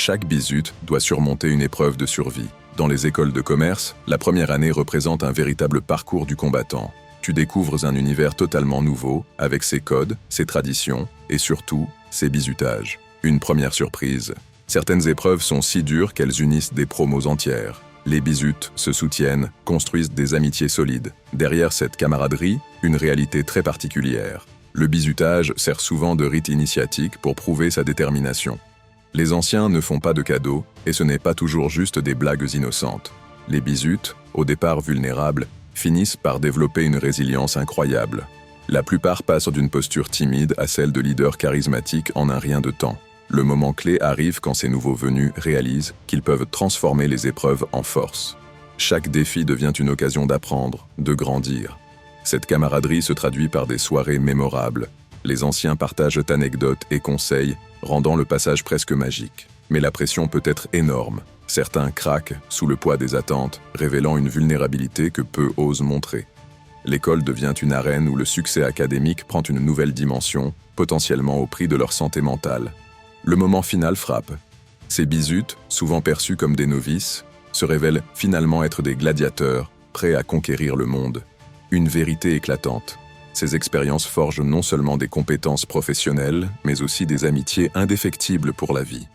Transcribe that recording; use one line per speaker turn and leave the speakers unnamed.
Chaque bisute doit surmonter une épreuve de survie. Dans les écoles de commerce, la première année représente un véritable parcours du combattant. Tu découvres un univers totalement nouveau, avec ses codes, ses traditions et surtout, ses bizutages. Une première surprise. Certaines épreuves sont si dures qu'elles unissent des promos entières. Les bisutes se soutiennent, construisent des amitiés solides. Derrière cette camaraderie, une réalité très particulière. Le bizutage sert souvent de rite initiatique pour prouver sa détermination. Les anciens ne font pas de cadeaux, et ce n'est pas toujours juste des blagues innocentes. Les bisutes, au départ vulnérables, finissent par développer une résilience incroyable. La plupart passent d'une posture timide à celle de leader charismatique en un rien de temps. Le moment clé arrive quand ces nouveaux venus réalisent qu'ils peuvent transformer les épreuves en force. Chaque défi devient une occasion d'apprendre, de grandir. Cette camaraderie se traduit par des soirées mémorables. Les anciens partagent anecdotes et conseils, rendant le passage presque magique. Mais la pression peut être énorme. Certains craquent sous le poids des attentes, révélant une vulnérabilité que peu osent montrer. L'école devient une arène où le succès académique prend une nouvelle dimension, potentiellement au prix de leur santé mentale. Le moment final frappe. Ces bisutes, souvent perçus comme des novices, se révèlent finalement être des gladiateurs, prêts à conquérir le monde. Une vérité éclatante. Ces expériences forgent non seulement des compétences professionnelles, mais aussi des amitiés indéfectibles pour la vie.